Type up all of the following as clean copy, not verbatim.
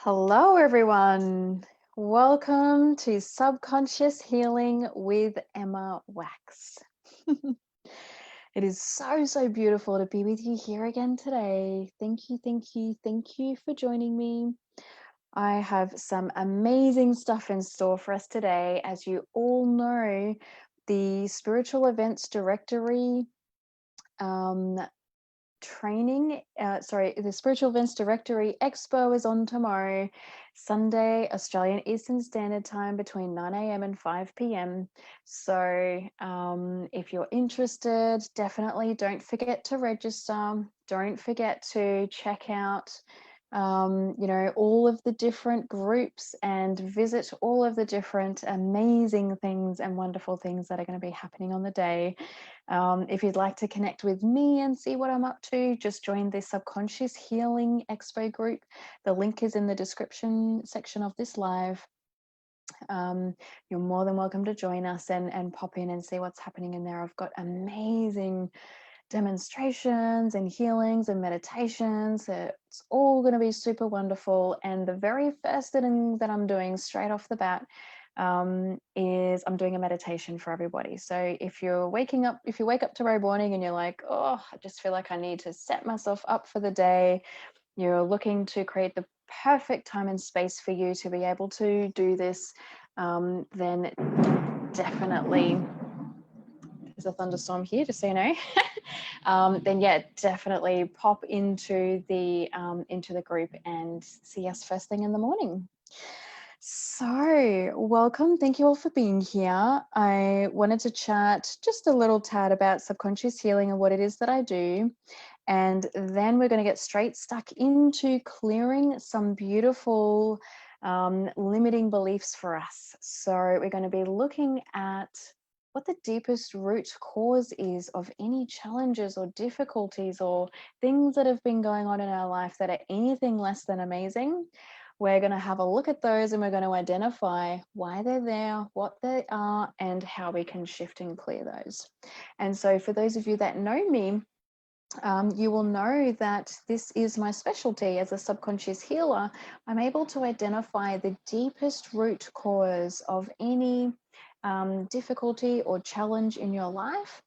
Hello, everyone. Welcome to Subconscious Healing with Emma Wachs. It is so beautiful to be with you here again today. Thank you for joining me. I have some amazing stuff in store for us today. As you all know, the Spiritual Events Directory the Spiritual Events Directory Expo is on tomorrow, Sunday, Australian Eastern Standard Time, between 9 a.m. and 5 p.m. So if you're interested, definitely don't forget to register. Don't forget to check out all of the different groups and visit all of the different amazing things and wonderful things that are going to be happening on the day. If you'd like to connect with me and see what I'm up to, just join the Subconscious Healing Expo group. The link is in the description section of this live. You're more than welcome to join us and pop in and see what's happening in there. I've got amazing demonstrations and healings and meditations. It's all going to be super wonderful. And the very first thing that I'm doing straight off the bat is I'm doing a meditation for everybody. So if you wake up tomorrow morning and you're like, oh, I just feel like I need to set myself up for the day, you're looking to create the perfect time and space for you to be able to do this, then definitely, there's a thunderstorm here, just so you know. Then yeah, definitely pop into the group and see us first thing in the morning. So welcome. Thank you all for being here. I wanted to chat just a little tad about subconscious healing and what it is that I do. And then we're going to get straight stuck into clearing some beautiful limiting beliefs for us. So we're going to be looking at what the deepest root cause is of any challenges or difficulties or things that have been going on in our life that are anything less than amazing. We're going to have a look at those and we're going to identify why they're there, what they are, and how we can shift and clear those. And so for those of you that know me, you will know that this is my specialty as a subconscious healer. I'm able to identify the deepest root cause of any difficulty or challenge in your life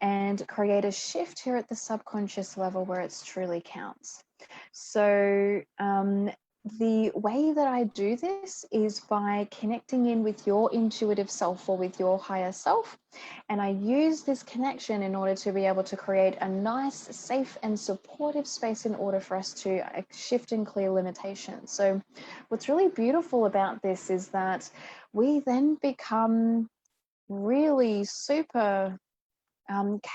and create a shift here at the subconscious level where it truly counts. So the way that I do this is by connecting in with your intuitive self or with your higher self. And I use this connection in order to be able to create a nice, safe and supportive space in order for us to shift and clear limitations. So what's really beautiful about this is that we then become really super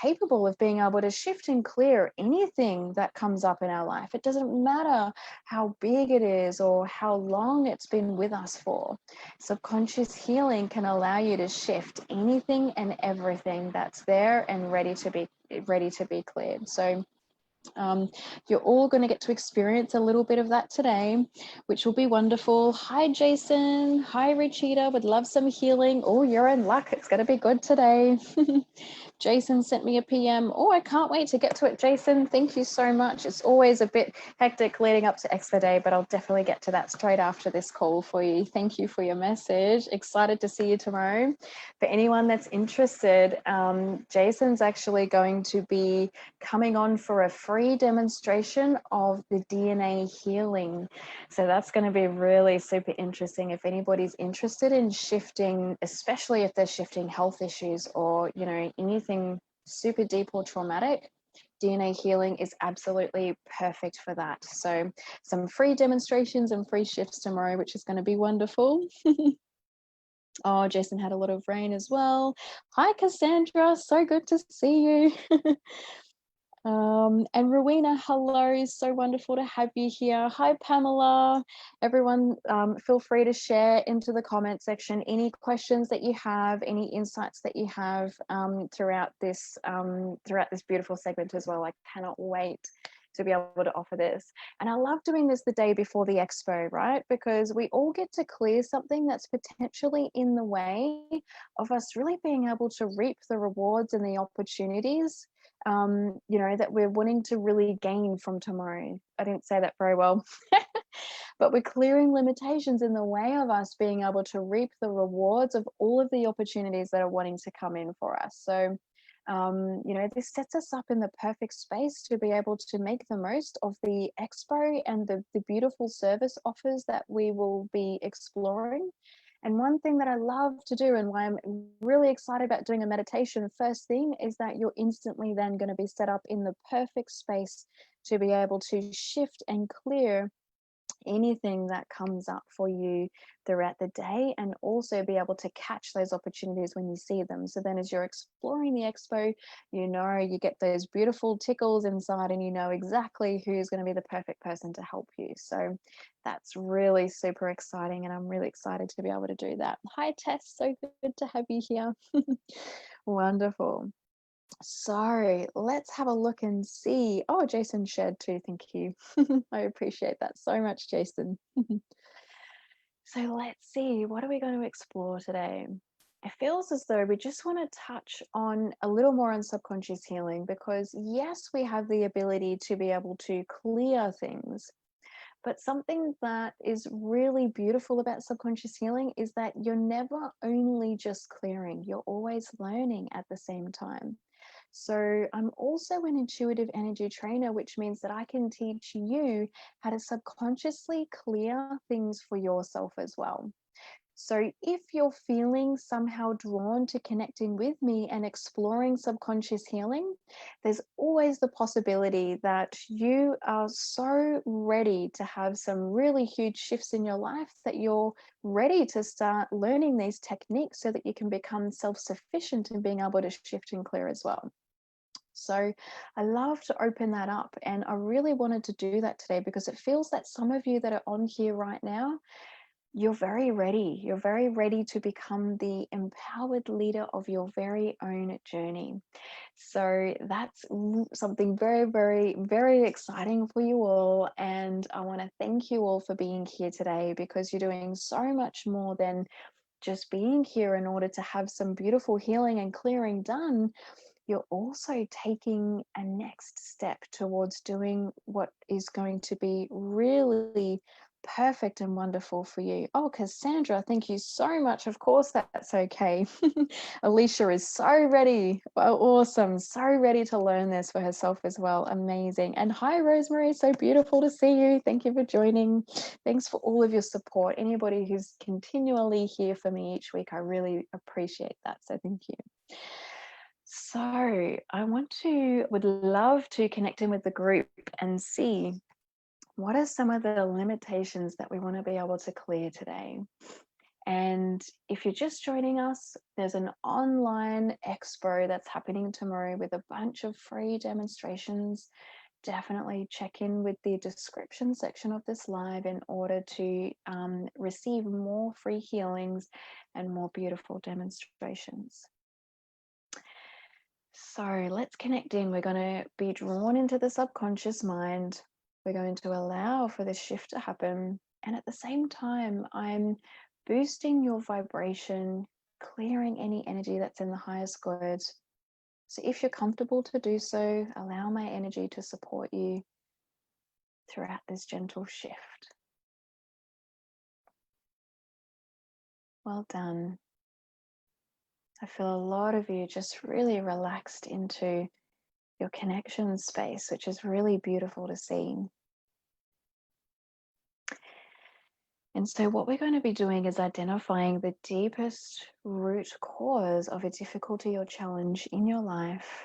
capable of being able to shift and clear anything that comes up in our life. It doesn't matter how big it is or how long it's been with us for. Subconscious healing can allow you to shift anything and everything that's there and ready to be cleared. So you're all going to get to experience a little bit of that today, which will be wonderful. Hi, Jason. Hi, Richita. Would love some healing. Oh, you're in luck. It's going to be good today. Jason sent me a PM. Oh, I can't wait to get to it, Jason. Thank you so much. It's always a bit hectic leading up to Expo Day, but I'll definitely get to that straight after this call for you. Thank you for your message. Excited to see you tomorrow. For anyone that's interested, Jason's actually going to be coming on for a free demonstration of the DNA healing. So that's going to be really super interesting. If anybody's interested in shifting, especially if they're shifting health issues or, you know, anything super deep or traumatic, DNA healing is absolutely perfect for that. So some free demonstrations and free shifts tomorrow, which is going to be wonderful. Oh, Jason had a lot of rain as well. Hi, Cassandra. So good to see you. And Rowena, hello, so wonderful to have you here. Hi, Pamela. Everyone, feel free to share into the comment section any questions that you have, any insights that you have throughout this beautiful segment as well. I cannot wait to be able to offer this. And I love doing this the day before the expo, right? Because we all get to clear something that's potentially in the way of us really being able to reap the rewards and the opportunities that we're wanting to really gain from tomorrow. I didn't say that very well. But we're clearing limitations in the way of us being able to reap the rewards of all of the opportunities that are wanting to come in for us. So, this sets us up in the perfect space to be able to make the most of the expo and the beautiful service offers that we will be exploring. And one thing that I love to do, and why I'm really excited about doing a meditation first thing, is that you're instantly then going to be set up in the perfect space to be able to shift and clear anything that comes up for you throughout the day, and also be able to catch those opportunities when you see them. So then as you're exploring the expo, you get those beautiful tickles inside, and you know exactly who's going to be the perfect person to help you. So that's really super exciting, and I'm really excited to be able to do that. Hi Tess, so good to have you here. Wonderful. So let's have a look and see. Oh, Jason shared too. Thank you. I appreciate that so much, Jason. So let's see, what are we going to explore today? It feels as though we just want to touch on a little more on subconscious healing, because yes, we have the ability to be able to clear things. But something that is really beautiful about subconscious healing is that you're never only just clearing, you're always learning at the same time. So I'm also an intuitive energy trainer, which means that I can teach you how to subconsciously clear things for yourself as well. So if you're feeling somehow drawn to connecting with me and exploring subconscious healing, there's always the possibility that you are so ready to have some really huge shifts in your life that you're ready to start learning these techniques so that you can become self-sufficient in being able to shift and clear as well. So I love to open that up, and I really wanted to do that today because it feels that some of you that are on here right now, you're very ready. You're very ready to become the empowered leader of your very own journey. So that's something very, very, very exciting for you all. And I want to thank you all for being here today, because you're doing so much more than just being here in order to have some beautiful healing and clearing done. You're also taking a next step towards doing what is going to be really perfect and wonderful for you. Oh, Cassandra, thank you so much. Of course, that's okay. Alicia is so ready. Well, awesome. So ready to learn this for herself as well. Amazing. And hi, Rosemary. So beautiful to see you. Thank you for joining. Thanks for all of your support. Anybody who's continually here for me each week, I really appreciate that. So thank you. So I would love to connect in with the group and see what are some of the limitations that we want to be able to clear today. And if you're just joining us, there's an online expo that's happening tomorrow with a bunch of free demonstrations. Definitely check in with the description section of this live in order to receive more free healings and more beautiful demonstrations. So let's connect in. We're going to be drawn into the subconscious mind. We're going to allow for this shift to happen. And at the same time, I'm boosting your vibration, clearing any energy that's in the highest good. So if you're comfortable to do so, allow my energy to support you throughout this gentle shift. Well done. I feel a lot of you just really relaxed into your connection space, which is really beautiful to see. And so what we're going to be doing is identifying the deepest root cause of a difficulty or challenge in your life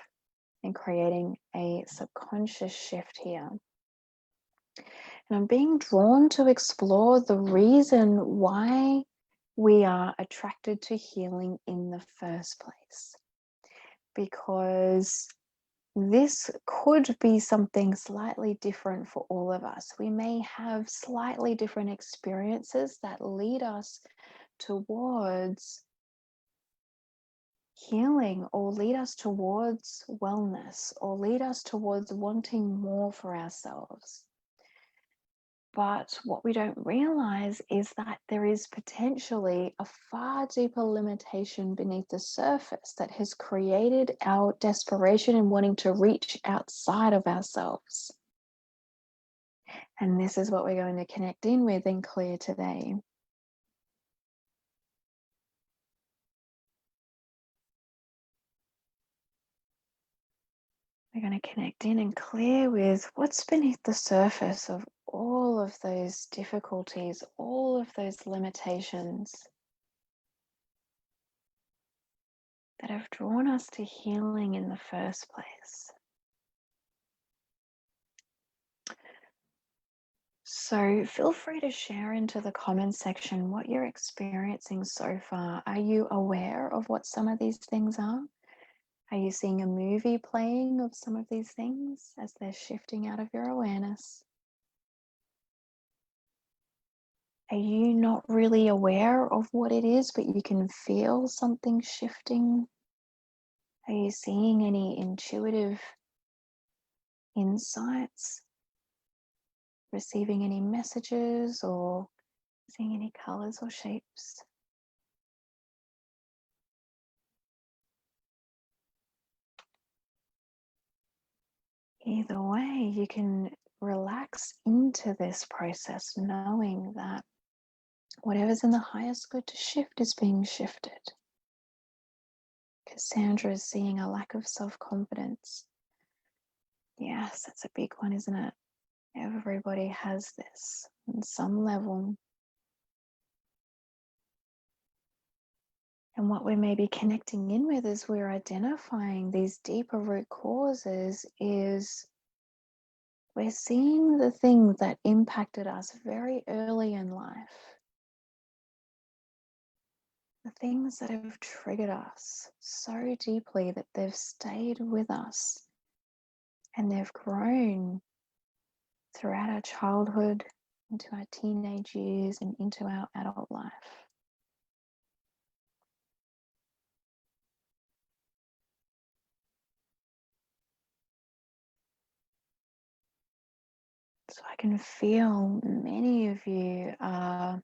and creating a subconscious shift here. And I'm being drawn to explore the reason why we are attracted to healing in the first place. Because this could be something slightly different for all of us. We may have slightly different experiences that lead us towards healing, or lead us towards wellness, or lead us towards wanting more for ourselves. But what we don't realize is that there is potentially a far deeper limitation beneath the surface that has created our desperation in wanting to reach outside of ourselves. And this is what we're going to connect in with and clear today. We're going to connect in and clear with what's beneath the surface of all of those difficulties, all of those limitations that have drawn us to healing in the first place. So feel free to share into the comments section what you're experiencing so far. Are you aware of what some of these things are? Are you seeing a movie playing of some of these things as they're shifting out of your awareness? Are you not really aware of what it is, but you can feel something shifting? Are you seeing any intuitive insights? Receiving any messages or seeing any colors or shapes? Either way, you can relax into this process, knowing that whatever's in the highest good to shift is being shifted. Cassandra is seeing a lack of self-confidence. Yes, that's a big one, isn't it? Everybody has this on some level. And what we may be connecting in with as we're identifying these deeper root causes is we're seeing the things that impacted us very early in life. The things that have triggered us so deeply that they've stayed with us and they've grown throughout our childhood, into our teenage years, and into our adult life. So I can feel many of you are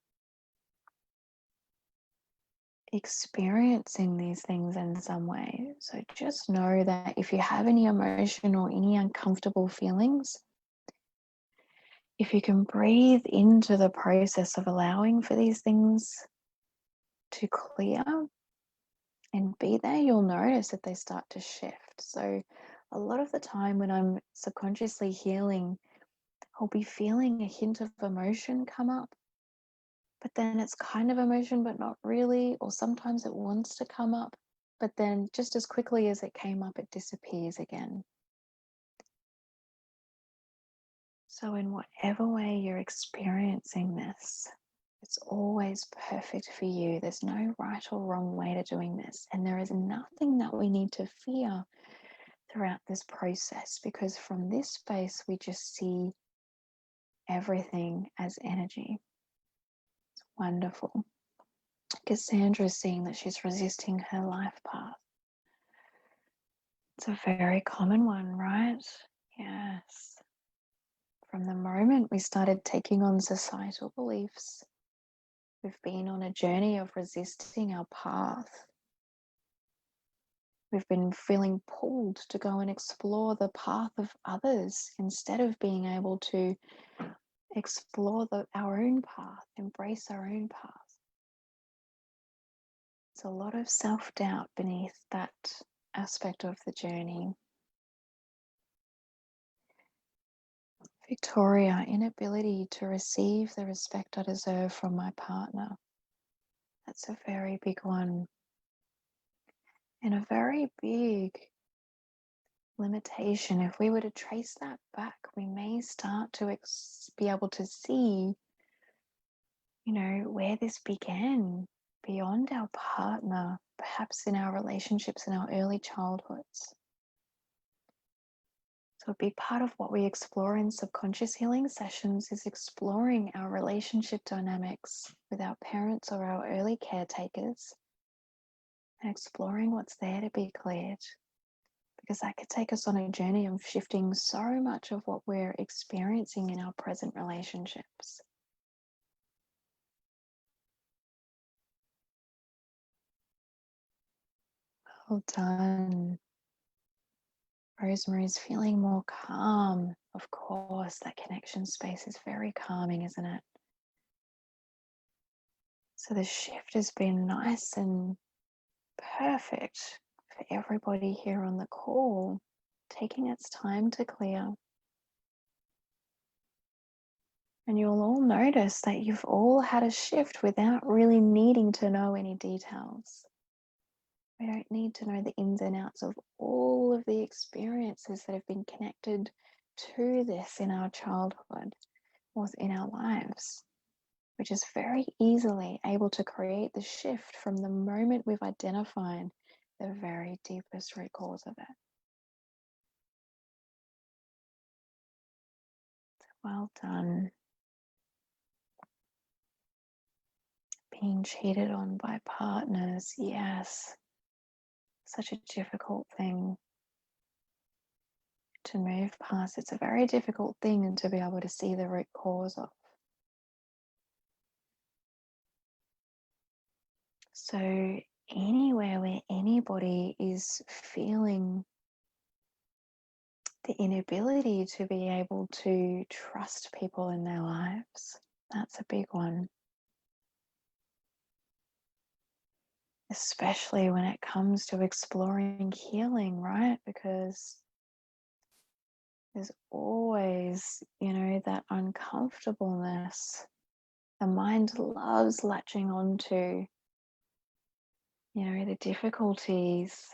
experiencing these things in some way. So just know that if you have any emotion or any uncomfortable feelings, if you can breathe into the process of allowing for these things to clear and be there, you'll notice that they start to shift. So a lot of the time when I'm subconsciously healing, I'll be feeling a hint of emotion come up, but then it's kind of emotion, but not really. Or sometimes it wants to come up, but then just as quickly as it came up, it disappears again. So in whatever way you're experiencing this, it's always perfect for you. There's no right or wrong way to doing this. And there is nothing that we need to fear throughout this process, because from this space, we just see everything as energy. It's wonderful. Cassandra is seeing that she's resisting her life path. It's a very common one, right? Yes. From the moment we started taking on societal beliefs, we've been on a journey of resisting our path. We've been feeling pulled to go and explore the path of others instead of being able to explore our own path, embrace our own path. There's a lot of self-doubt beneath that aspect of the journey. Victoria, inability to receive the respect I deserve from my partner. That's a very big one. And a very big limitation. If we were to trace that back, we may start to be able to see, where this began beyond our partner, perhaps in our relationships in our early childhoods. So a big part of what we explore in subconscious healing sessions is exploring our relationship dynamics with our parents or our early caretakers and exploring what's there to be cleared, because that could take us on a journey of shifting so much of what we're experiencing in our present relationships. Well done. Rosemary's feeling more calm, of course, that connection space is very calming, isn't it? So the shift has been nice and perfect for everybody here on the call, taking its time to clear. And you'll all notice that you've all had a shift without really needing to know any details. We don't need to know the ins and outs of all of the experiences that have been connected to this in our childhood or in our lives. We're just very easily able to create the shift from the moment we've identified the very deepest root cause of it. Well done. Being cheated on by partners, yes. Such a difficult thing to move past. It's a very difficult thing to be able to see the root cause of. So anywhere where anybody is feeling the inability to be able to trust people in their lives, that's a big one. Especially when it comes to exploring healing, right? Because there's always, that uncomfortableness. The mind loves latching onto, the difficulties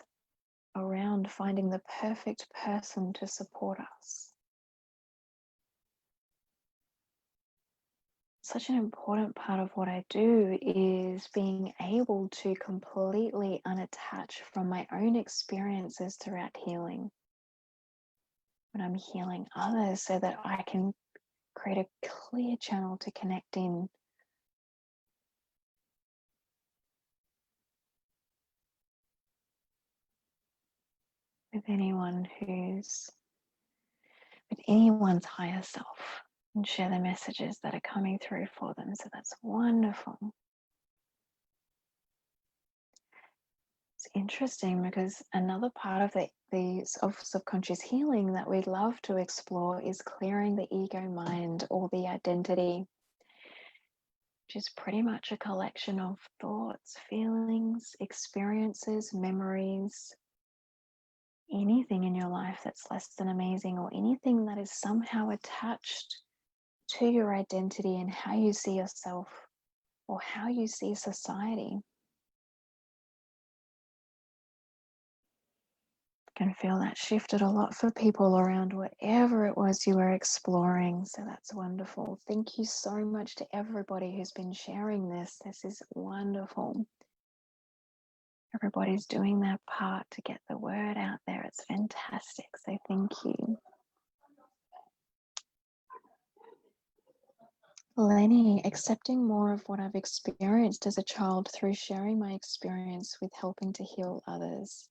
around finding the perfect person to support us. Such an important part of what I do is being able to completely unattach from my own experiences throughout healing. When I'm healing others, so that I can create a clear channel to connect in. With anyone's higher self, and share the messages that are coming through for them. So that's wonderful. It's interesting because another part of the subconscious healing that we'd love to explore is clearing the ego mind, or the identity, which is pretty much a collection of thoughts, feelings, experiences, memories, anything in your life that's less than amazing, or anything that is somehow attached to your identity and how you see yourself or how you see society. I can feel that shifted a lot for people around whatever it was you were exploring. So that's wonderful. Thank you so much to everybody who's been sharing this. This is wonderful. Everybody's doing their part to get the word out there. It's fantastic. So thank you. Lenny, accepting more of what I've experienced as a child through sharing my experience with helping to heal others.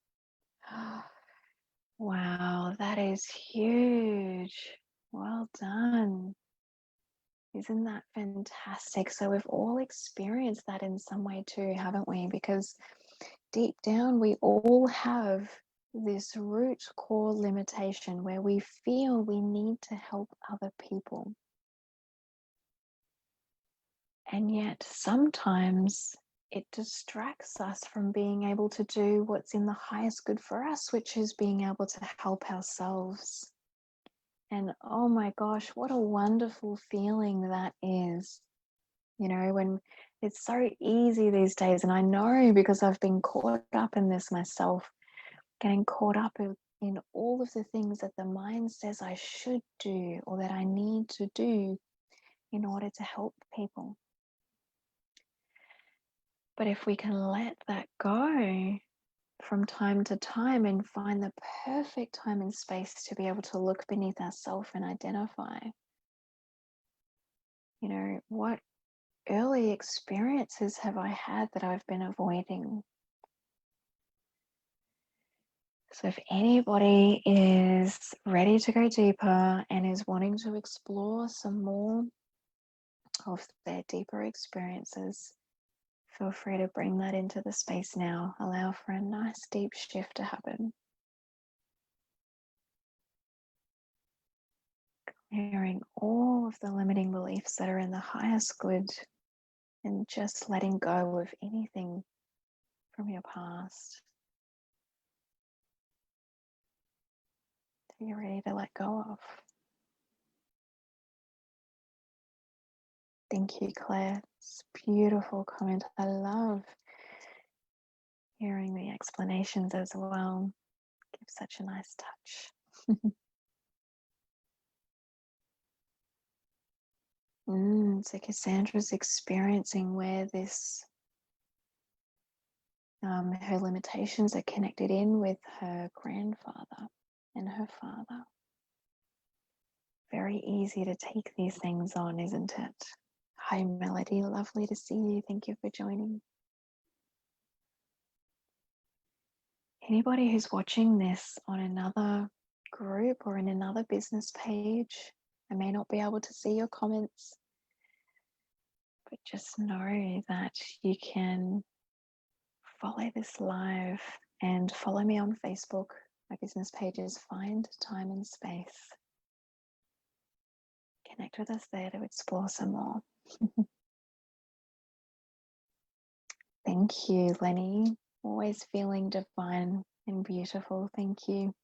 Wow, that is huge. Well done. Isn't that fantastic? So we've all experienced that in some way too, haven't we? Because deep down, we all have this root core limitation where we feel we need to help other people. And yet sometimes it distracts us from being able to do what's in the highest good for us, which is being able to help ourselves. And oh my gosh, what a wonderful feeling that is. When it's so easy these days, and I know because I've been caught up in this myself, getting caught up in all of the things that the mind says I should do or that I need to do in order to help people. But if we can let that go from time to time and find the perfect time and space to be able to look beneath ourselves and identify, what early experiences have I had that I've been avoiding? So if anybody is ready to go deeper and is wanting to explore some more of their deeper experiences, feel free to bring that into the space now. Allow for a nice deep shift to happen. Hearing all of the limiting beliefs that are in the highest good and just letting go of anything from your past that you're ready to let go of. Thank you, Claire. It's a beautiful comment. I love hearing the explanations as well. Gives such a nice touch. So Cassandra's experiencing where this, her limitations are connected in with her grandfather and her father. Very easy to take these things on, isn't it? Hi, Melody. Lovely to see you. Thank you for joining. Anybody who's watching this on another group or in another business page, I may not be able to see your comments, but just know that you can follow this live and follow me on Facebook. My business page is Find Time and Space. Connect with us there to explore some more. Thank you, Lenny. Always feeling divine and beautiful. Thank you.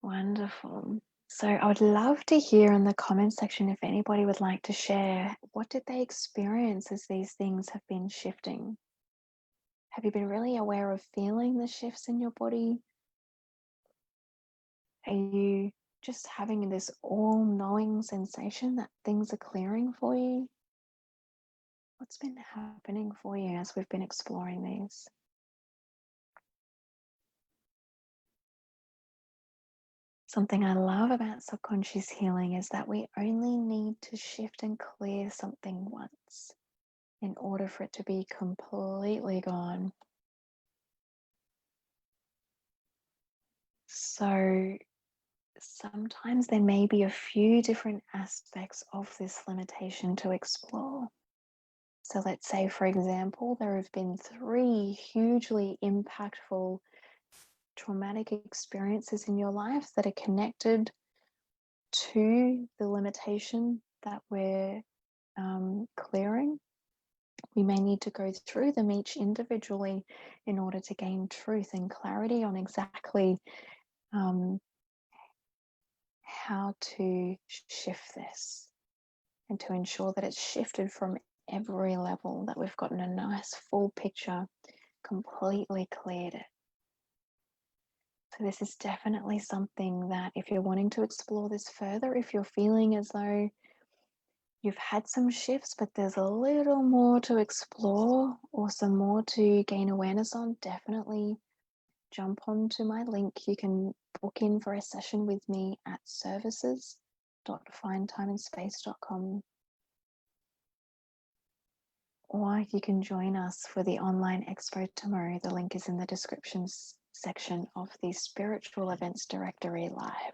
Wonderful. So I would love to hear in the comment section if anybody would like to share, what did they experience as these things have been shifting? Have you been really aware of feeling the shifts in your body? Are you just having this all-knowing sensation that things are clearing for you? What's been happening for you as we've been exploring these? Something I love about subconscious healing is that we only need to shift and clear something once in order for it to be completely gone. So sometimes there may be a few different aspects of this limitation to explore. So let's say, for example, there have been 3 hugely impactful traumatic experiences in your life that are connected to the limitation that we're clearing. We may need to go through them each individually in order to gain truth and clarity on exactly how to shift this and to ensure that it's shifted from every level, that we've gotten a nice full picture, completely cleared it. So this is definitely something that if you're wanting to explore this further, if you're feeling as though you've had some shifts, but there's a little more to explore or some more to gain awareness on, definitely jump onto my link. You can book in for a session with me at services.findtimeandspace.com, or you can join us for the online expo tomorrow. The link is in the description section of the Spiritual Events Directory live.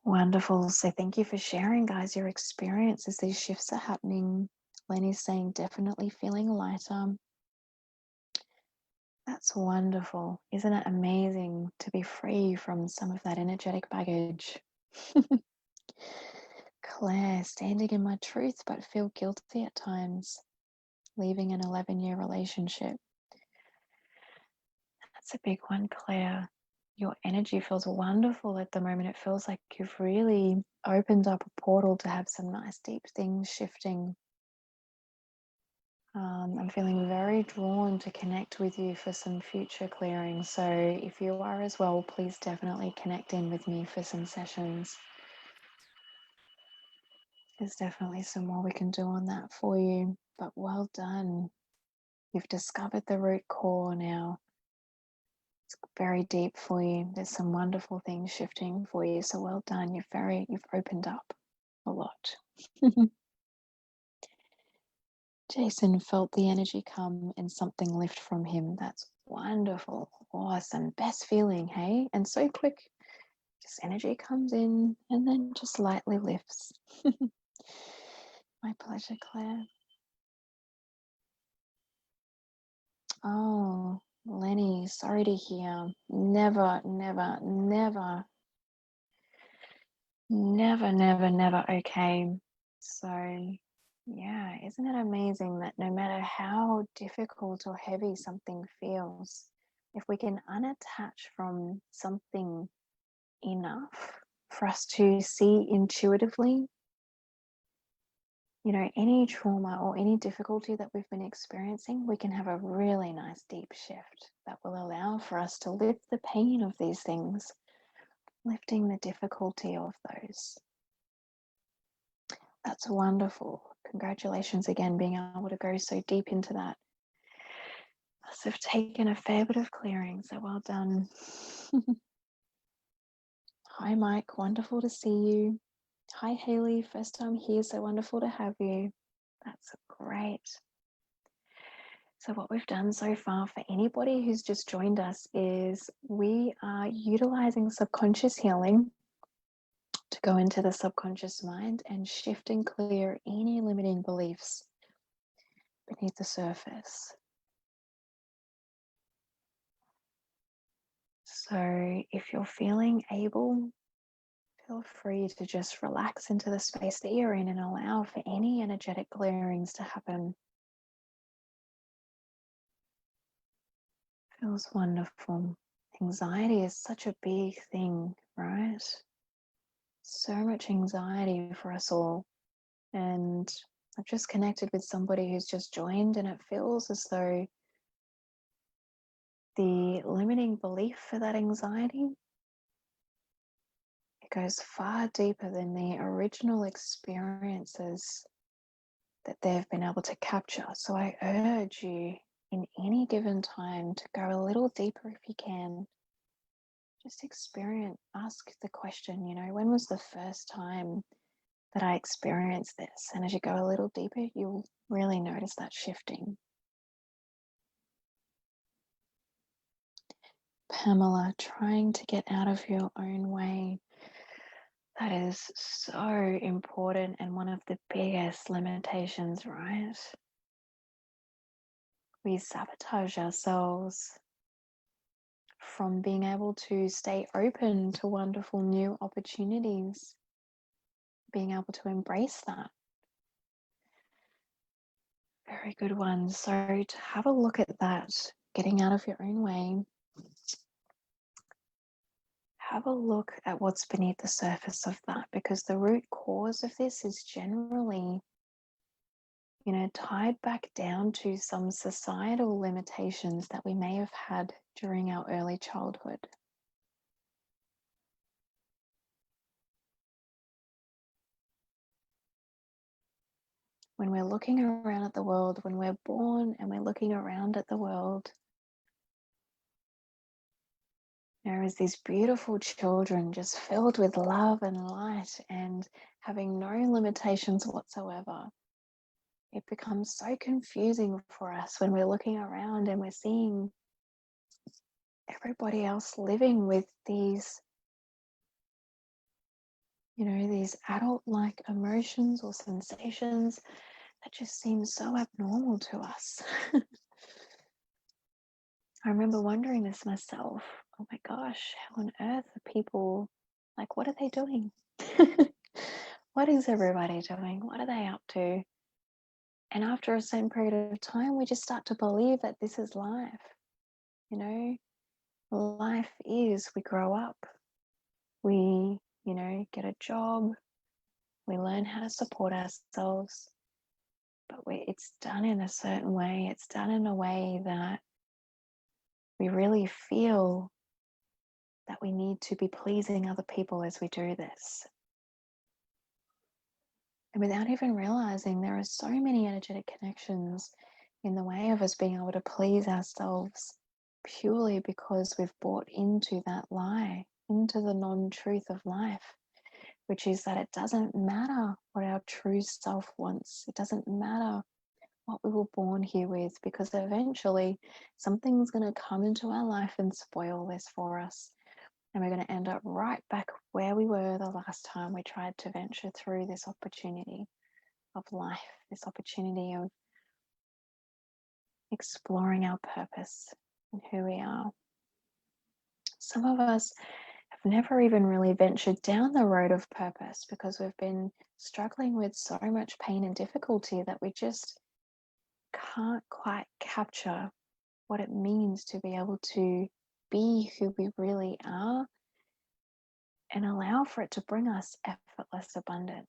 Wonderful. So thank you for sharing, guys, your experience as these shifts are happening. Lenny's saying definitely feeling lighter. That's wonderful. Isn't it amazing to be free from some of that energetic baggage? Claire, standing in my truth but feel guilty at times, leaving an 11-year relationship. That's a big one, Claire. Your energy feels wonderful at the moment. It feels like you've really opened up a portal to have some nice deep things shifting. I'm feeling very drawn to connect with you for some future clearing. So if you are as well, please definitely connect in with me for some sessions. There's definitely some more we can do on that for you, but well done. You've discovered the root core now. It's very deep for you. There's some wonderful things shifting for you. So well done. You've opened up a lot. Jason felt the energy come and something lift from him. That's wonderful. Awesome. Best feeling, hey? And so quick. Just energy comes in and then just lightly lifts. My pleasure, Claire. Oh, Lenny, sorry to hear. Never, never, never, never, never, never okay. So, yeah, isn't it amazing that no matter how difficult or heavy something feels, if we can unattach from something enough for us to see intuitively, any trauma or any difficulty that we've been experiencing, we can have a really nice deep shift that will allow for us to lift the pain of these things, lifting the difficulty of those. That's wonderful. Congratulations again, being able to go so deep into that. Must have taken a fair bit of clearing, so well done. Hi, Mike. Wonderful to see you. Hi, Haley. First time here, so wonderful to have you. That's great. So what we've done so far for anybody who's just joined us is we are utilizing subconscious healing to go into the subconscious mind and shift and clear any limiting beliefs beneath the surface. So if you're feeling able, feel free to just relax into the space that you're in and allow for any energetic clearings to happen. Feels wonderful. Anxiety is such a big thing, right? So much anxiety for us all. And I've just connected with somebody who's just joined, and it feels as though the limiting belief for that anxiety, it goes far deeper than the original experiences that they've been able to capture. So I urge you in any given time to go a little deeper if you can. Just ask the question, when was the first time that I experienced this? And as you go a little deeper, you'll really notice that shifting. Pamela, trying to get out of your own way. That is so important and one of the biggest limitations, right? We sabotage ourselves from being able to stay open to wonderful new opportunities, being able to embrace that. Very good one. So to have a look at that, getting out of your own way, have a look at what's beneath the surface of that, because the root cause of this is generally, tied back down to some societal limitations that we may have had during our early childhood. When we're looking around at the world, when we're born and we're looking around at the world, there is these beautiful children just filled with love and light and having no limitations whatsoever. It becomes so confusing for us when we're looking around and we're seeing everybody else living with these, these adult-like emotions or sensations that just seem so abnormal to us. I remember wondering this myself. Oh my gosh, how on earth are people, what are they doing? What is everybody doing? What are they up to? And after a certain period of time, we just start to believe that this is life. Life is, we grow up, we, get a job, we learn how to support ourselves, but it's done in a certain way. It's done in a way that we really feel that we need to be pleasing other people as we do this. And without even realizing, there are so many energetic connections in the way of us being able to please ourselves purely because we've bought into that lie, into the non-truth of life, which is that it doesn't matter what our true self wants. It doesn't matter what we were born here with, because eventually something's going to come into our life and spoil this for us. And we're going to end up right back where we were the last time we tried to venture through this opportunity of life, this opportunity of exploring our purpose, and who we are. Some of us have never even really ventured down the road of purpose because we've been struggling with so much pain and difficulty that we just can't quite capture what it means to be able to be who we really are and allow for it to bring us effortless abundance.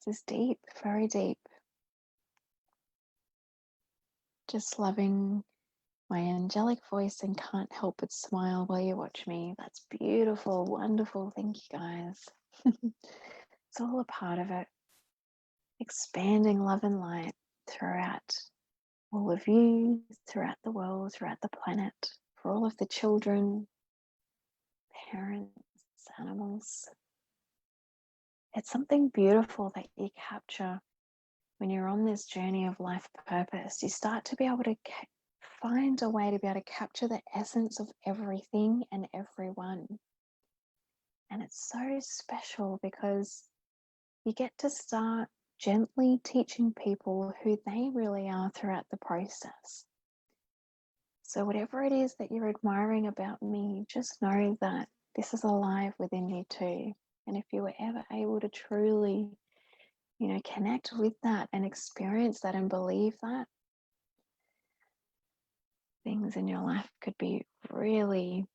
This is deep, very deep. Just loving my angelic voice and can't help but smile while you watch me. That's beautiful, wonderful. Thank you, guys. It's all a part of it. Expanding love and light throughout all of you, throughout the world, throughout the planet, for all of the children, parents, animals. It's something beautiful that you capture when you're on this journey of life purpose. You start to be able to find a way to be able to capture the essence of everything and everyone. And it's so special because you get to start gently teaching people who they really are throughout the process. So whatever it is that you're admiring about me, just know that this is alive within you too. And if you were ever able to truly, connect with that and experience that and believe that, things in your life could be really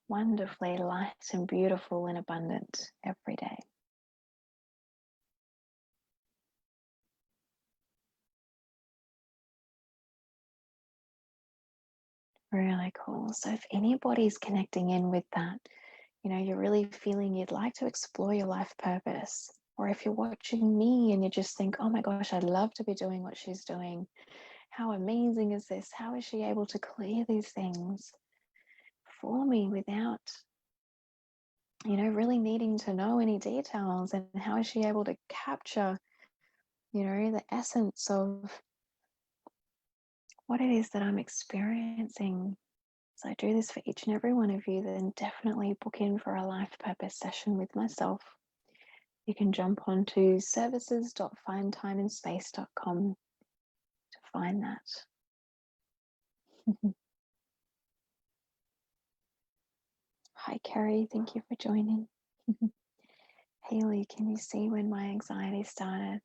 wonderfully light and beautiful and abundant every day. Really cool. So if anybody's connecting in with that, you're really feeling you'd like to explore your life purpose, or if you're watching me and you just think, oh my gosh, I'd love to be doing what she's doing. How amazing is this? How is she able to clear these things for me without, really needing to know any details? And how is she able to capture, the essence of what it is that I'm experiencing? So I do this for each and every one of you, then definitely book in for a life purpose session with myself. You can jump onto services.findtimeandspace.com to find that. Hi, Kerry. Thank you for joining. Haley, can you see when my anxiety started?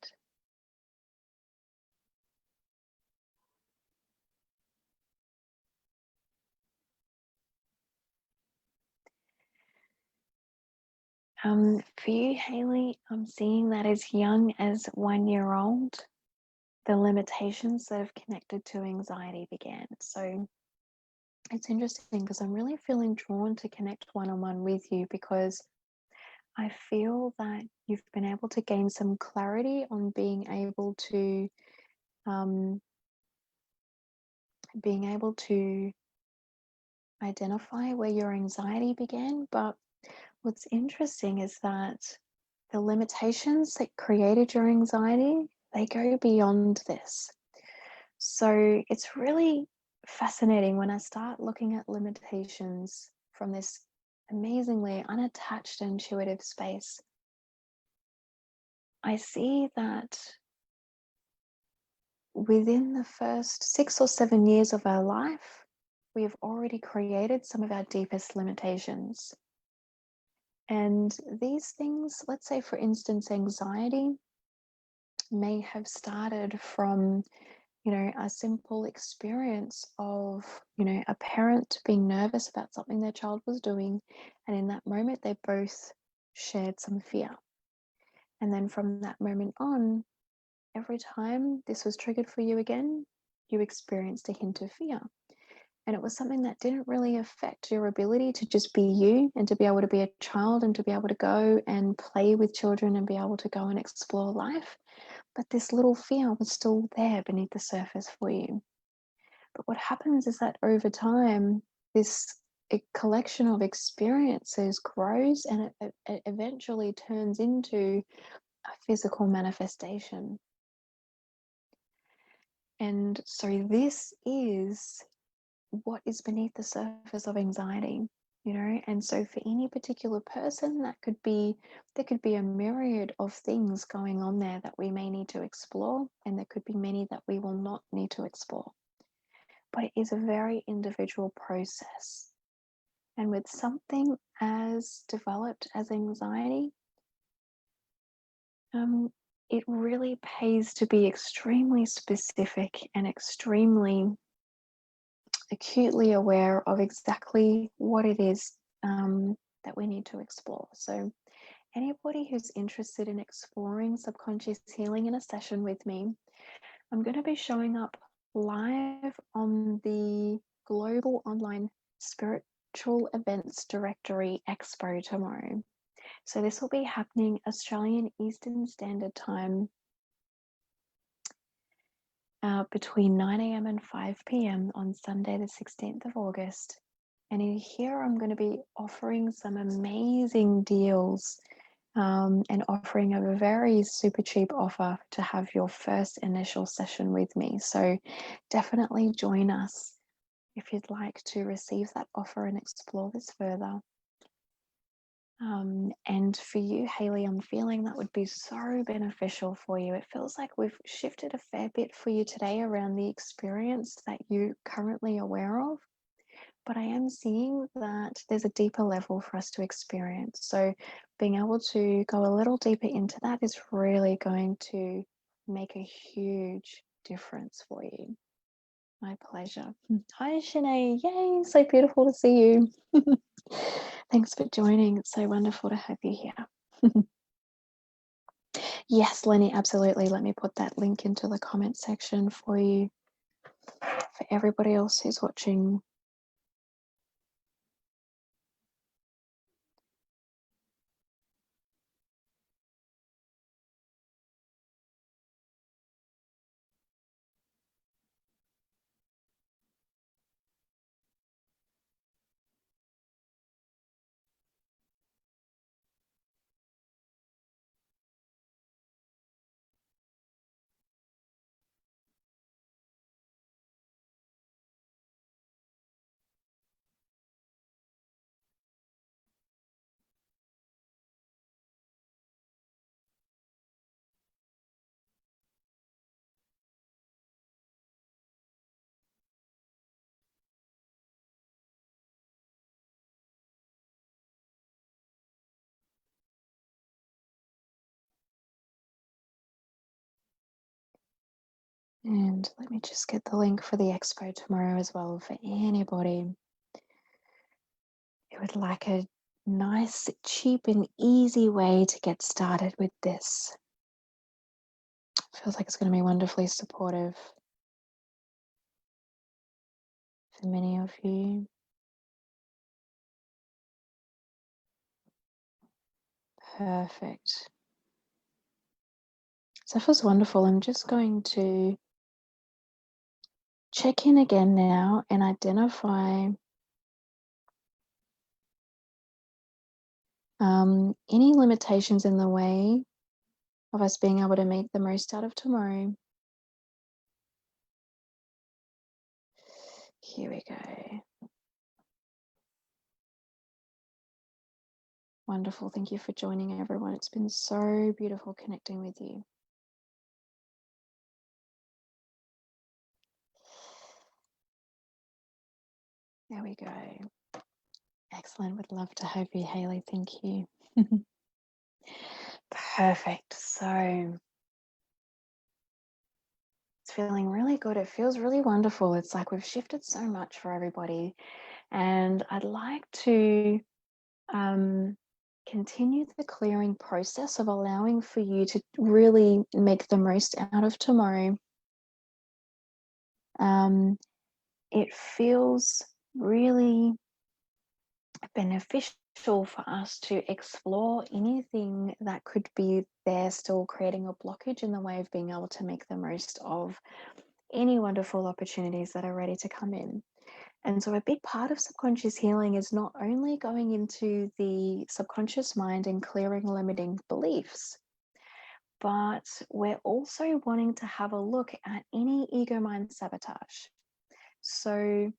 For you, Haley, I'm seeing that as young as 1 year old, the limitations that have connected to anxiety began. So it's interesting because I'm really feeling drawn to connect one-on-one with you because I feel that you've been able to gain some clarity on being able to identify where your anxiety began. But what's interesting is that the limitations that created your anxiety, they go beyond this. So it's really fascinating when I start looking at limitations from this amazingly unattached intuitive space. I see that within the first 6 or 7 years of our life, we have already created some of our deepest limitations. And these things, let's say for instance, anxiety may have started from, a simple experience of, a parent being nervous about something their child was doing. And in that moment, they both shared some fear. And then from that moment on, every time this was triggered for you again, you experienced a hint of fear. And it was something that didn't really affect your ability to just be you and to be able to be a child and to be able to go and play with children and be able to go and explore life. But this little fear was still there beneath the surface for you. But what happens is that over time, this collection of experiences grows and it eventually turns into a physical manifestation. And so this is what is beneath the surface of anxiety. And so for any particular person, there could be a myriad of things going on there that we may need to explore, and there could be many that we will not need to explore. But it is a very individual process. And with something as developed as anxiety, it really pays to be extremely specific and extremely acutely aware of exactly what it is that we need to explore. So anybody who's interested in exploring subconscious healing in a session with me, I'm going to be showing up live on the Global Online Spiritual Events Directory Expo tomorrow. So this will be happening Australian Eastern Standard Time between 9 a.m. and 5 p.m. on Sunday, the 16th of August. And in here, I'm going to be offering some amazing deals and offering a very super cheap offer to have your first initial session with me. So definitely join us if you'd like to receive that offer and explore this further. And for you, Hayley, I'm feeling that would be so beneficial for you. It feels like we've shifted a fair bit for you today around the experience that you're currently aware of. But I am seeing that there's a deeper level for us to experience. So being able to go a little deeper into that is really going to make a huge difference for you. My pleasure. Hi, Shanae. Yay, so beautiful to see you. Thanks for joining. It's so wonderful to have you here. Yes, Lenny, absolutely. Let me put that link into the comment section for you, for everybody else who's watching. And let me just get the link for the expo tomorrow as well for anybody who would like a nice, cheap, and easy way to get started with this. Feels like it's going to be wonderfully supportive for many of you. Perfect. So it feels wonderful. I'm just going to check in again now and identify any limitations in the way of us being able to make the most out of tomorrow. Here we go. Wonderful. Thank you for joining, everyone. It's been so beautiful connecting with you. There we go. Excellent. Would love to have you, Hayley. Thank you. Perfect. So it's feeling really good. It feels really wonderful. It's like we've shifted so much for everybody. And I'd like to continue the clearing process of allowing for you to really make the most out of tomorrow. It feels really beneficial for us to explore anything that could be there still creating a blockage in the way of being able to make the most of any wonderful opportunities that are ready to come in. And so a big part of subconscious healing is not only going into the subconscious mind and clearing limiting beliefs, but we're also wanting to have a look at any ego mind sabotage. So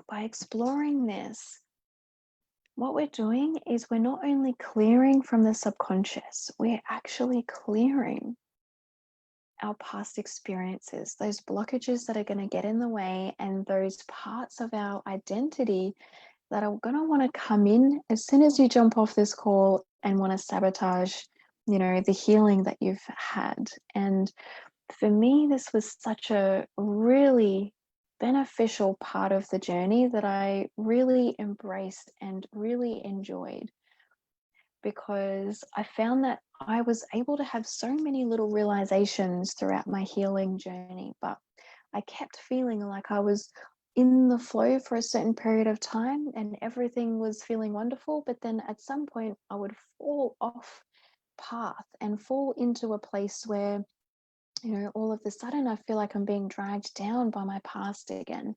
by exploring this, what we're doing is we're not only clearing from the subconscious, we're actually clearing our past experiences, those blockages that are going to get in the way, and those parts of our identity that are going to want to come in as soon as you jump off this call and want to sabotage, the healing that you've had. And for me, this was such a really beneficial part of the journey that I really embraced and really enjoyed, because I found that I was able to have so many little realizations throughout my healing journey, but I kept feeling like I was in the flow for a certain period of time and everything was feeling wonderful. But then at some point, I would fall off path and fall into a place where, all of a sudden I feel like I'm being dragged down by my past again.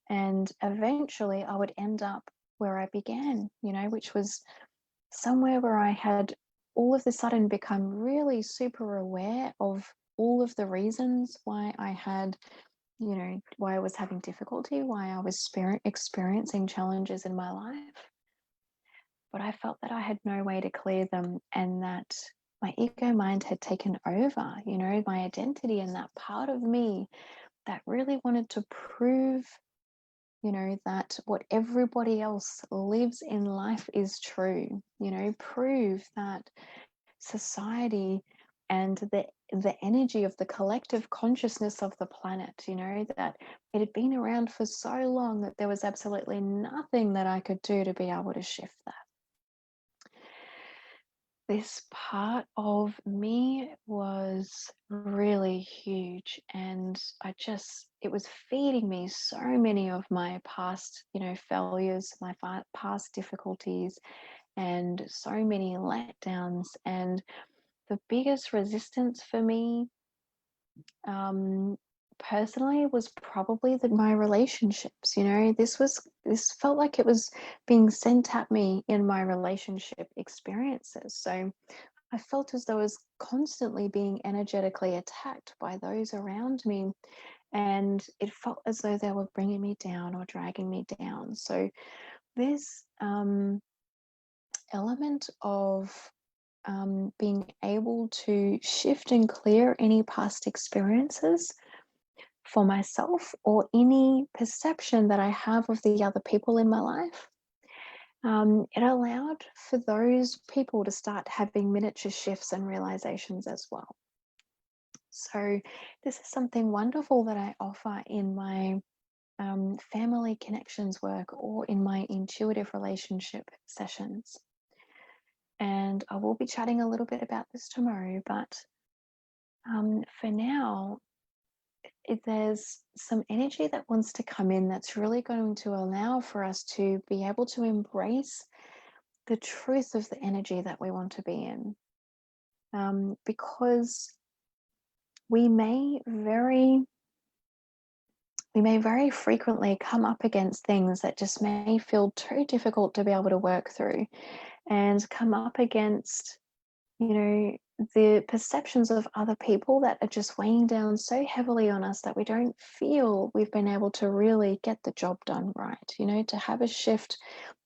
And eventually I would end up where I began, which was somewhere where I had all of a sudden become really super aware of all of the reasons why I had, why I was having difficulty, why I was experiencing challenges in my life. But I felt that I had no way to clear them, and that my ego mind had taken over, my identity, and that part of me that really wanted to prove, that what everybody else lives in life is true, prove that society and the energy of the collective consciousness of the planet, that it had been around for so long that there was absolutely nothing that I could do to be able to shift that. This part of me was really huge, and it was feeding me so many of my past, failures, my past difficulties, and so many letdowns. And the biggest resistance for me, personally, was probably my relationships. This felt like it was being sent at me in my relationship experiences. So I felt as though I was constantly being energetically attacked by those around me, and it felt as though they were bringing me down or dragging me down. So this element of being able to shift and clear any past experiences for myself, or any perception that I have of the other people in my life, it allowed for those people to start having miniature shifts and realizations as well. So this is something wonderful that I offer in my family connections work or in my intuitive relationship sessions. And I will be chatting a little bit about this tomorrow, but for now, there's some energy that wants to come in that's really going to allow for us to be able to embrace the truth of the energy that we want to be in. Because we may very frequently come up against things that just may feel too difficult to be able to work through, and come up against, the perceptions of other people that are just weighing down so heavily on us that we don't feel we've been able to really get the job done right, to have a shift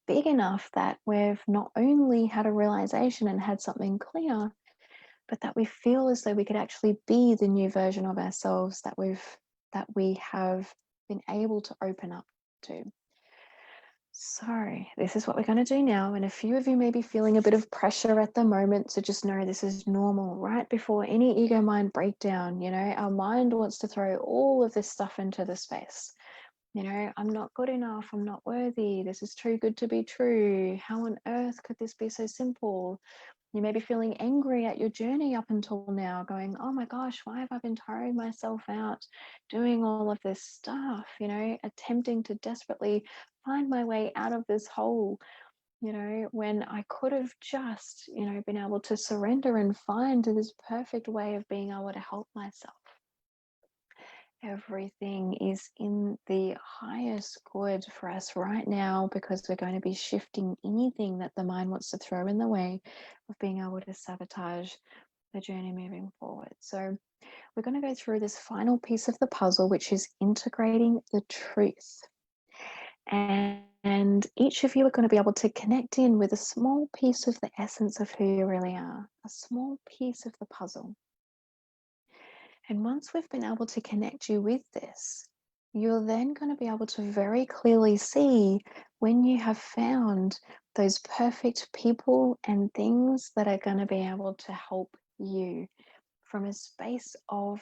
big enough that we've not only had a realization and had something clear, but that we feel as though we could actually be the new version of ourselves that we have been able to open up to. So this is what we're going to do now. And a few of you may be feeling a bit of pressure at the moment, so just know this is normal. Right before any ego mind breakdown, our mind wants to throw all of this stuff into the space. I'm not good enough, I'm not worthy, this is too good to be true, how on earth could this be so simple? You may be feeling angry at your journey up until now, going, oh my gosh, why have I been tiring myself out doing all of this stuff, attempting to desperately find my way out of this hole, when I could have just, been able to surrender and find this perfect way of being able to help myself. Everything is in the highest good for us right now, because we're going to be shifting anything that the mind wants to throw in the way of being able to sabotage the journey moving forward. So we're going to go through this final piece of the puzzle, which is integrating the truth. And each of you are going to be able to connect in with a small piece of the essence of who you really are, a small piece of the puzzle. And once we've been able to connect you with this, you're then going to be able to very clearly see when you have found those perfect people and things that are going to be able to help you from a space of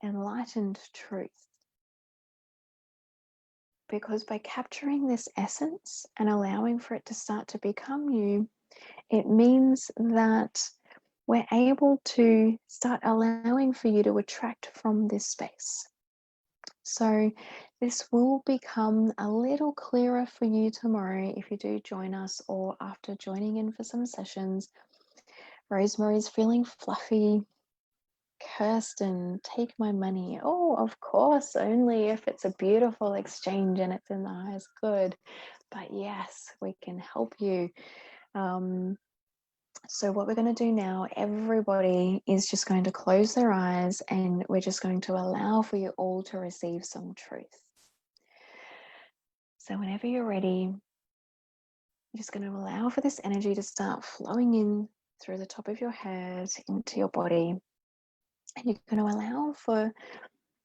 enlightened truth. Because by capturing this essence and allowing for it to start to become you, it means that we're able to start allowing for you to attract from this space. So this will become a little clearer for you tomorrow if you do join us, or after joining in for some sessions. Rosemary's feeling fluffy. Kirsten, take my money. Oh, of course, only if it's a beautiful exchange and it's in the highest good. But yes, we can help you. So what we're going to do now, everybody is just going to close their eyes and we're just going to allow for you all to receive some truth. So whenever you're ready, you're just going to allow for this energy to start flowing in through the top of your head into your body. And you're going to allow for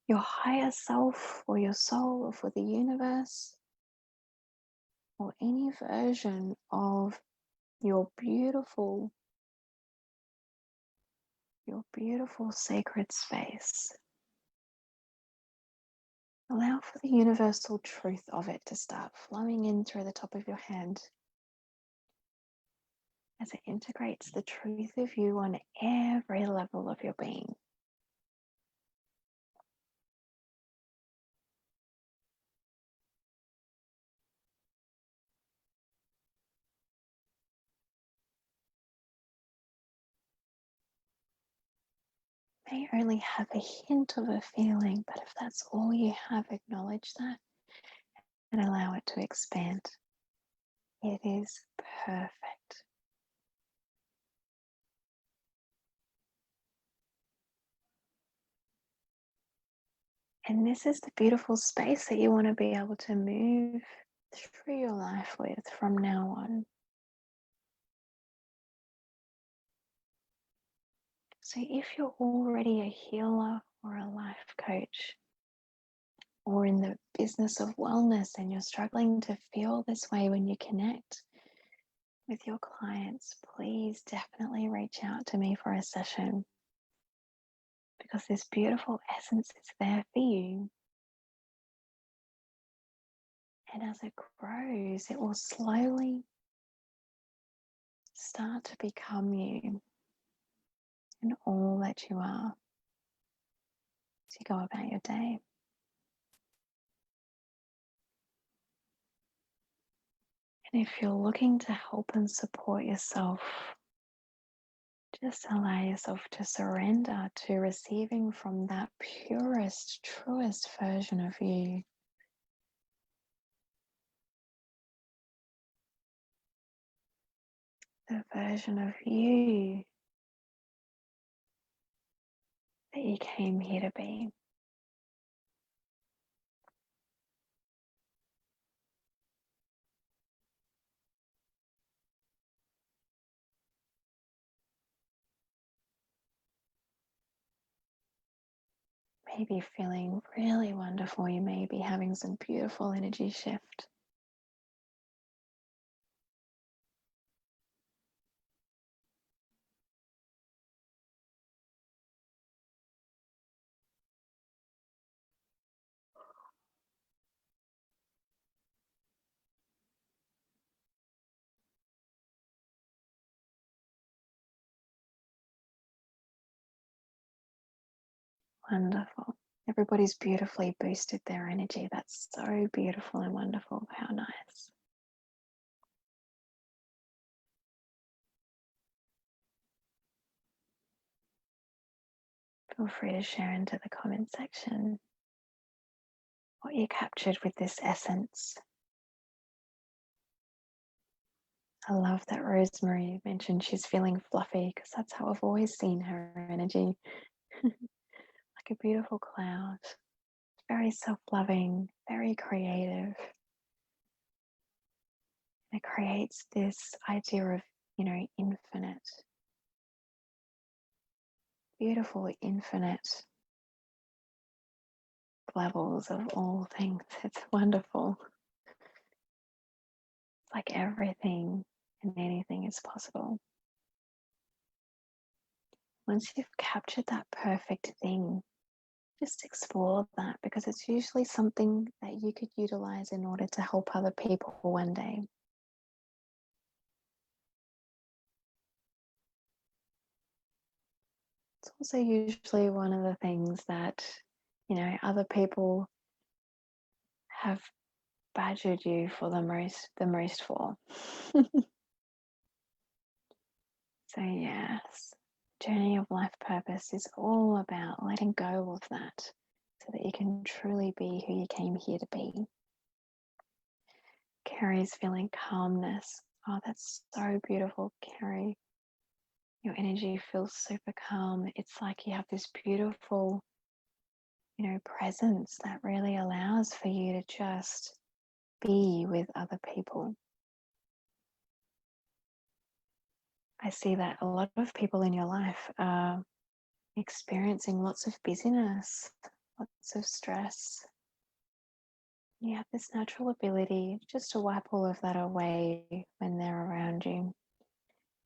your higher self or your soul or for the universe or any version of your beautiful sacred space. Allow for the universal truth of it to start flowing in through the top of your head as it integrates the truth of you on every level of your being. May only have a hint of a feeling, but if that's all you have, acknowledge that and allow it to expand. It is perfect. And this is the beautiful space that you want to be able to move through your life with from now on. So if you're already a healer or a life coach, or in the business of wellness and you're struggling to feel this way when you connect with your clients, please definitely reach out to me for a session, because this beautiful essence is there for you. And as it grows, it will slowly start to become you and all that you are as you go about your day. And if you're looking to help and support yourself, just allow yourself to surrender to receiving from that purest, truest version of you. The version of you that you came here to be. Maybe feeling really wonderful. You may be having some beautiful energy shift. Wonderful. Everybody's beautifully boosted their energy. That's so beautiful and wonderful. How nice. Feel free to share into the comment section what you captured with this essence. I love that Rosemary mentioned she's feeling fluffy, because that's how I've always seen her energy. Like a beautiful cloud. Very self-loving, very creative, It creates this idea of, infinite, beautiful, infinite levels of all things. It's wonderful. It's like everything and anything is possible. Once you've captured that perfect thing, just explore that, because it's usually something that you could utilize in order to help other people one day. It's also usually one of the things that, other people have badgered you for the most for. So yes, journey of life purpose is all about letting go of that so that you can truly be who you came here to be. Carrie's feeling calmness. Oh, that's so beautiful, Carrie. Your energy feels super calm. It's like you have this beautiful, presence that really allows for you to just be with other people. I see that a lot of people in your life are experiencing lots of busyness, lots of stress. You have this natural ability just to wipe all of that away when they're around you.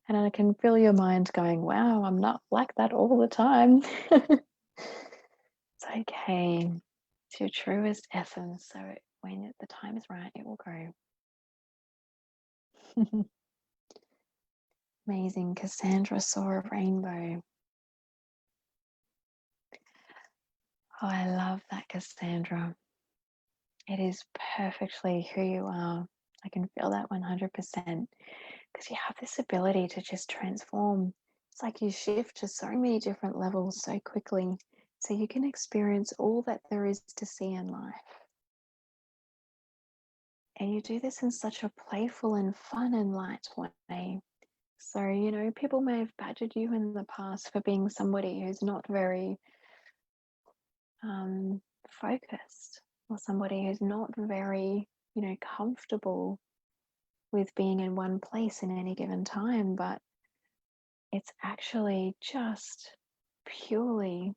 And I can feel your mind going, wow, I'm not like that all the time. It's okay. It's your truest essence. So when the time is right, it will grow. Amazing. Cassandra saw a rainbow. Oh, I love that, Cassandra. It is perfectly who you are. I can feel that 100%, because you have this ability to just transform. It's like you shift to so many different levels so quickly, so you can experience all that there is to see in life. And you do this in such a playful and fun and light way. So, people may have badgered you in the past for being somebody who's not very focused, or somebody who's not very, comfortable with being in one place in any given time. But it's actually just purely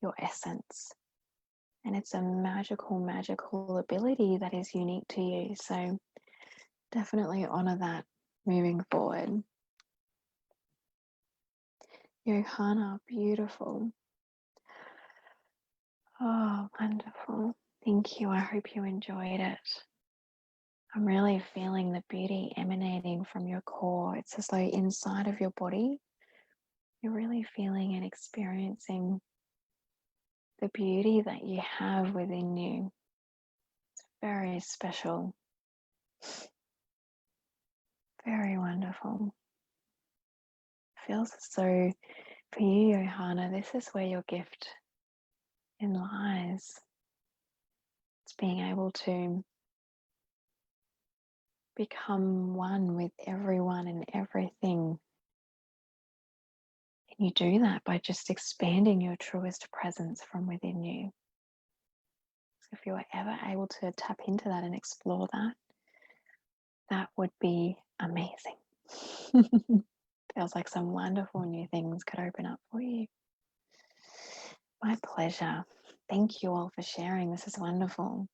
your essence. And it's a magical, magical ability that is unique to you. So definitely honor that moving forward. Johanna, beautiful. Oh, wonderful. Thank you. I hope you enjoyed it. I'm really feeling the beauty emanating from your core. It's as though inside of your body, you're really feeling and experiencing the beauty that you have within you. It's very special. Very wonderful. Feels as though for you, Johanna, this is where your gift lies. It's being able to become one with everyone and everything. And you do that by just expanding your truest presence from within you. So if you were ever able to tap into that and explore that, that would be amazing. Feels like some wonderful new things could open up for you. My pleasure. Thank you all for sharing. This is wonderful.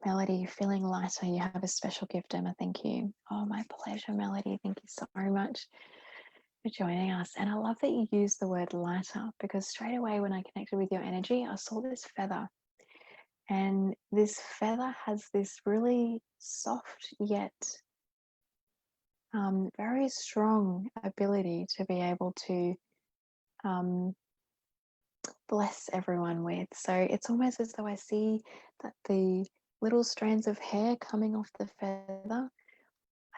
Melody, feeling lighter. You have a special gift, Emma. Thank you. Oh, my pleasure, Melody. Thank you so much for joining us. And I love that you used the word lighter, because straight away when I connected with your energy, I saw this feather. And this feather has this really soft yet very strong ability to be able to bless everyone with. So it's almost as though I see that the little strands of hair coming off the feather,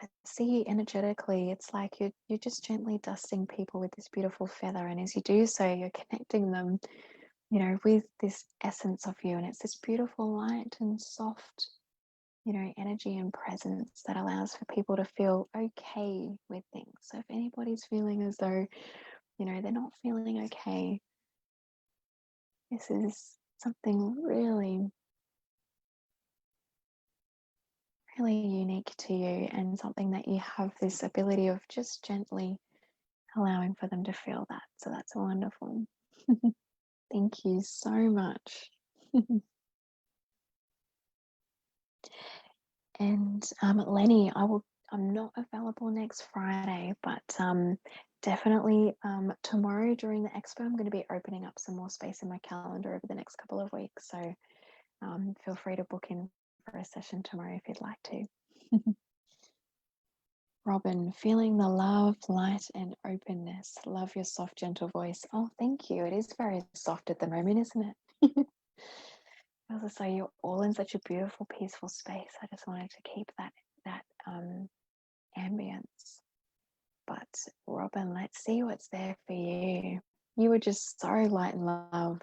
I see energetically, it's like you're just gently dusting people with this beautiful feather. And as you do so, you're connecting them, with this essence of you. And it's this beautiful light and soft, energy and presence that allows for people to feel okay with things. So if anybody's feeling as though, they're not feeling okay, this is something really, really unique to you, and something that you have this ability of just gently allowing for them to feel that. So that's wonderful. Thank you so much. And Lenny, I'm not available next Friday, but definitely tomorrow during the expo, I'm going to be opening up some more space in my calendar over the next couple of weeks. So feel free to book in for a session tomorrow if you'd like to. Robin, feeling the love, light, and openness. Love your soft, gentle voice. Oh, thank you. It is very soft at the moment, isn't it? Feels as though you're all in such a beautiful, peaceful space. I just wanted to keep that ambience. But Robin, let's see what's there for you. You were just so light and love.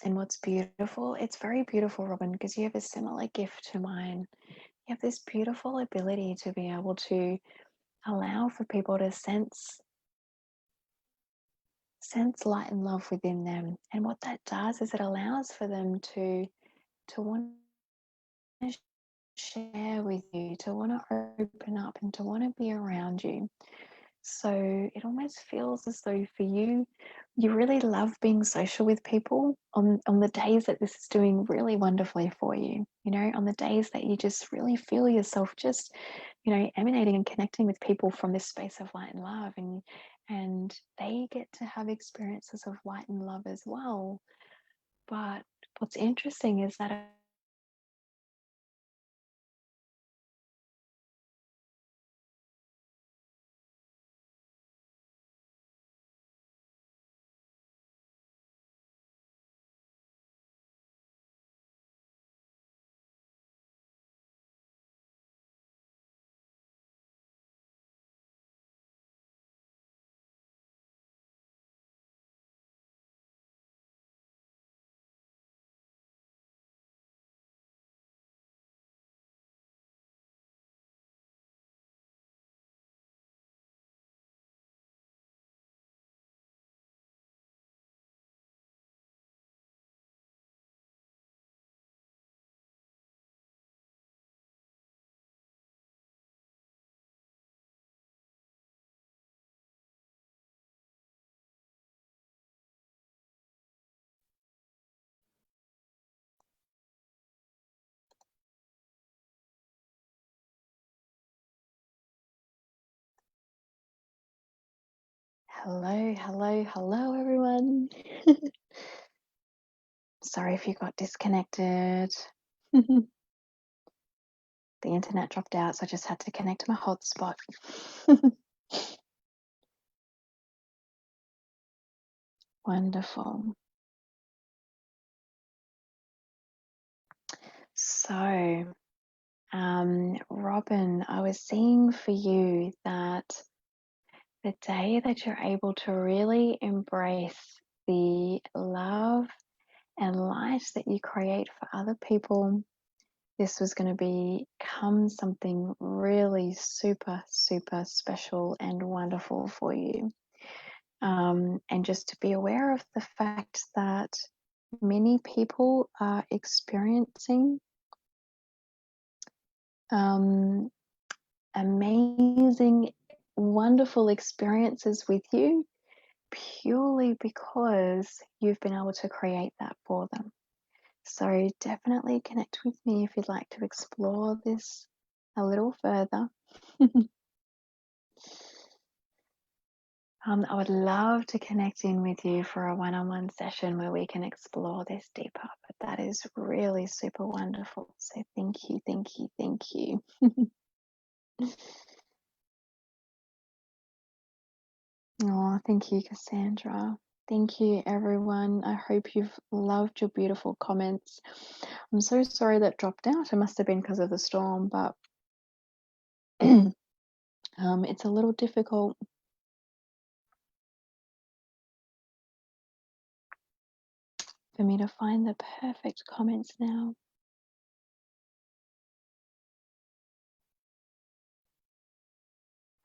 And what's beautiful, it's very beautiful, Robin, because you have a similar gift to mine. You have this beautiful ability to be able to allow for people to sense light and love within them. And what that does is it allows for them to want to share with you, to want to open up and to want to be around you. So it almost feels as though for you, you really love being social with people on the days that this is doing really wonderfully for you, you know, on the days that you just really feel yourself just, you know, emanating and connecting with people from this space of light and love, and they get to have experiences of light and love as well. But what's interesting is that hello, everyone. Sorry if you got disconnected. The internet dropped out, so I just had to connect to my hotspot. Wonderful. So, Robin, I was seeing for you that the day that you're able to really embrace the love and light that you create for other people, this was going to become something really super, super special and wonderful for you. And just to be aware of the fact that many people are experiencing amazing, wonderful experiences with you purely because you've been able to create that for them. So definitely connect with me if you'd like to explore this a little further. I would love to connect in with you for a one-on-one session where we can explore this deeper, but that is really super wonderful. So thank you, thank you, thank you. Oh, thank you, Cassandra. Thank you, everyone. I hope you've loved your beautiful comments. I'm so sorry that dropped out. It must have been because of the storm, but it's a little difficult for me to find the perfect comments now.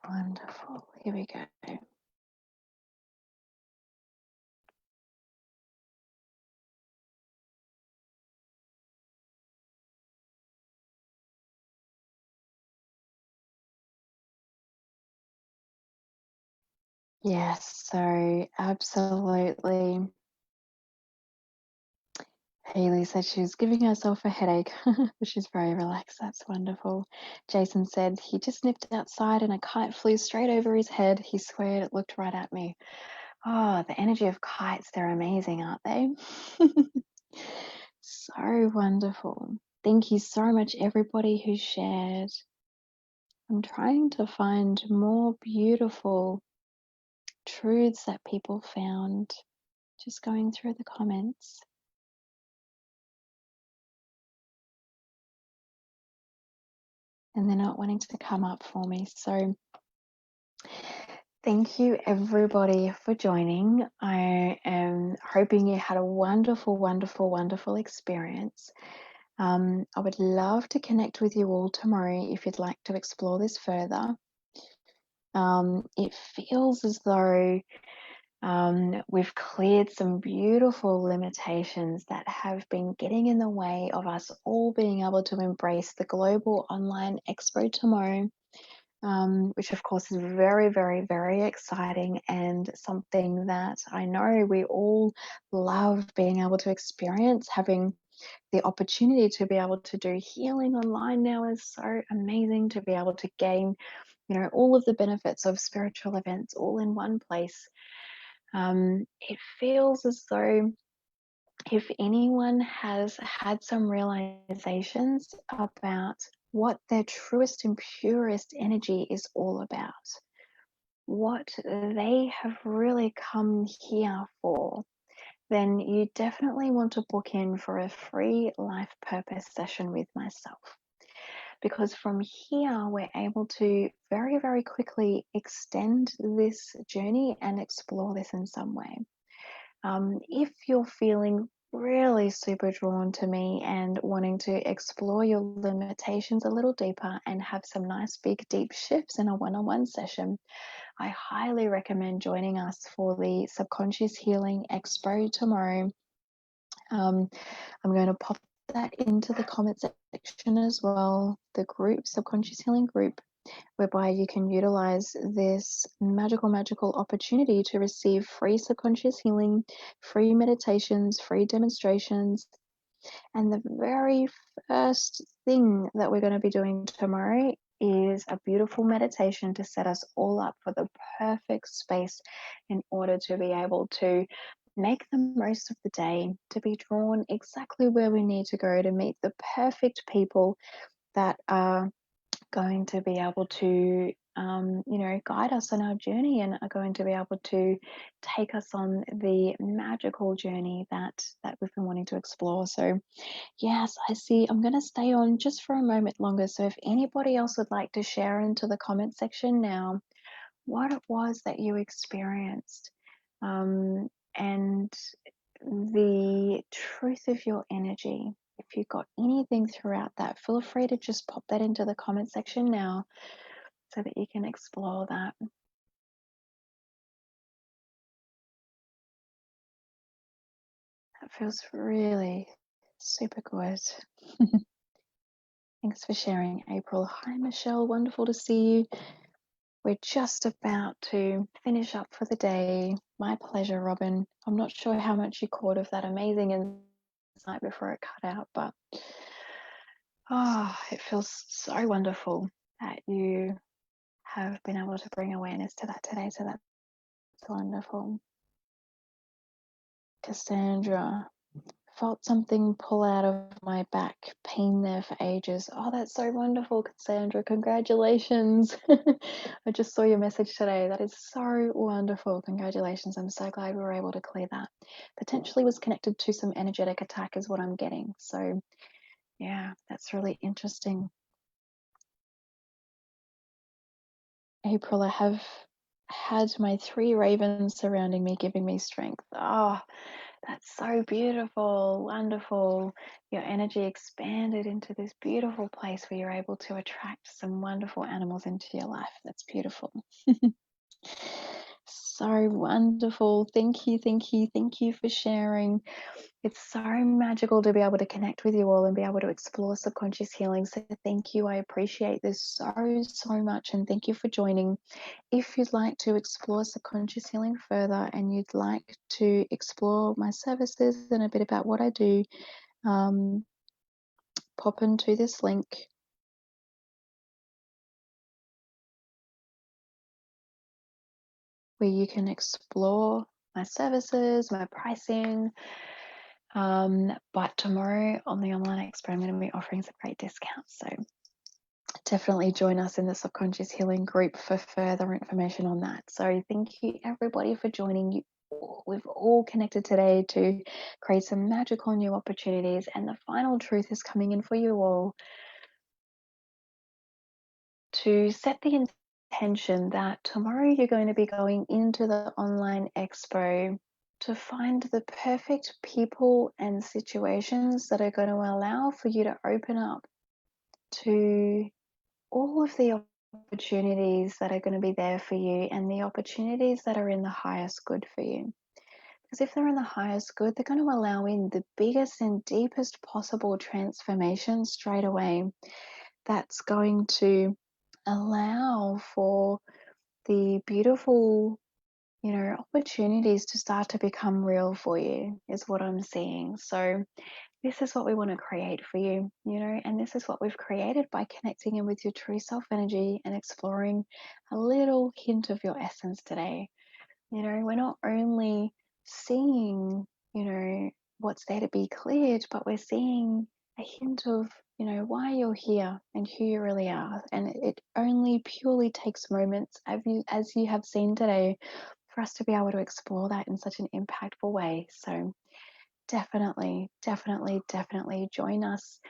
Wonderful. Here we go. Yes, so absolutely. Haley said she was giving herself a headache, but she's very relaxed. That's wonderful. Jason said he just nipped outside and a kite flew straight over his head. He sweared it looked right at me. Oh, the energy of kites, they're amazing, aren't they? So wonderful. Thank you so much, everybody who shared. I'm trying to find more beautiful truths that people found. Just going through the comments. And they're not wanting to come up for me. So thank you everybody for joining. I am hoping you had a wonderful, wonderful, wonderful experience. I would love to connect with you all tomorrow if you'd like to explore this further. It feels as though we've cleared some beautiful limitations that have been getting in the way of us all being able to embrace the global online expo tomorrow, which of course is very, very, very exciting and something that I know we all love being able to experience. Having the opportunity to be able to do healing online now is so amazing, to be able to gain, all of the benefits of spiritual events all in one place. It feels as though if anyone has had some realizations about what their truest and purest energy is all about, what they have really come here for, then you definitely want to book in for a free life purpose session with myself. Because from here, we're able to very, very quickly extend this journey and explore this in some way. If you're feeling really super drawn to me and wanting to explore your limitations a little deeper and have some nice big deep shifts in a one-on-one session, I highly recommend joining us for the Subconscious Healing Expo tomorrow. I'm going to pop that into the comment section as well, the group, Subconscious Healing group, whereby you can utilize this magical, magical opportunity to receive free subconscious healing, free meditations, free demonstrations. And the very first thing that we're going to be doing tomorrow is a beautiful meditation to set us all up for the perfect space in order to be able to make the most of the day, to be drawn exactly where we need to go, to meet the perfect people that are going to be able to guide us on our journey and are going to be able to take us on the magical journey that we've been wanting to explore. So yes, I see. I'm going to stay on just for a moment longer. So if anybody else would like to share into the comment section now what it was that you experienced, and the truth of your energy. If you've got anything throughout that, feel free to just pop that into the comment section now so that you can explore that. That feels really super good. Thanks for sharing, April. Hi, Michelle. Wonderful to see you. We're just about to finish up for the day. My pleasure, Robin. I'm not sure how much you caught of that amazing insight before it cut out, but it feels so wonderful that you have been able to bring awareness to that today. So that's wonderful. Cassandra, felt something pull out of my back, pain there for ages. Oh, that's so wonderful, Cassandra. Congratulations. I just saw your message today. That is so wonderful. Congratulations. I'm so glad we were able to clear that. Potentially was connected to some energetic attack is what I'm getting. So yeah, that's really interesting. April, I have had my 3 ravens surrounding me, giving me strength. Oh, that's so beautiful, wonderful. Your energy expanded into this beautiful place where you're able to attract some wonderful animals into your life. That's beautiful. So wonderful. Thank you, thank you, thank you for sharing. It's so magical to be able to connect with you all and be able to explore subconscious healing. So thank you. I appreciate this so, so much. And thank you for joining. If you'd like to explore subconscious healing further and you'd like to explore my services and a bit about what I do, um, pop into this link where you can explore my services, my pricing. But tomorrow on the Online Expo, I'm going to be offering some great discounts. So definitely join us in the Subconscious Healing group for further information on that. So thank you everybody for joining. We've all connected today to create some magical new opportunities, and the final truth is coming in for you all to set the intention that tomorrow you're going to be going into the Online Expo to find the perfect people and situations that are going to allow for you to open up to all of the opportunities that are going to be there for you and the opportunities that are in the highest good for you. Because if they're in the highest good, they're going to allow in the biggest and deepest possible transformation straight away. That's going to allow for the beautiful, opportunities to start to become real for you, is what I'm seeing. So this is what we want to create for you, and this is what we've created by connecting in with your true self energy and exploring a little hint of your essence today. We're not only seeing, what's there to be cleared, but we're seeing a hint of, why you're here and who you really are. And it only purely takes moments, as you have seen today, for us to be able to explore that in such an impactful way. So definitely, definitely, definitely join us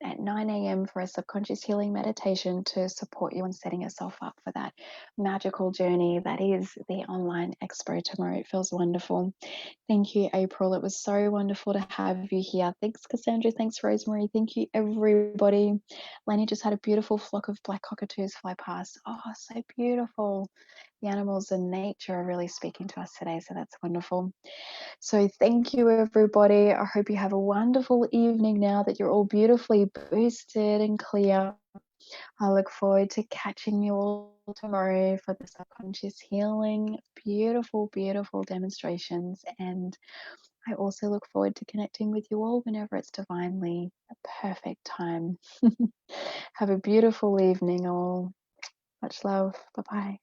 at 9 a.m. for a subconscious healing meditation to support you in setting yourself up for that magical journey that is the Online Expo tomorrow. It feels wonderful. Thank you, April. It was so wonderful to have you here. Thanks, Cassandra. Thanks, Rosemary. Thank you, everybody. Lenny just had a beautiful flock of black cockatoos fly past. Oh, so beautiful. The animals and nature are really speaking to us today, so that's wonderful. So thank you, everybody. I hope you have a wonderful evening now that you're all beautifully boosted and clear. I look forward to catching you all tomorrow for the subconscious healing. Beautiful, beautiful demonstrations. And I also look forward to connecting with you all whenever it's divinely a perfect time. Have a beautiful evening, all. Much love. Bye-bye.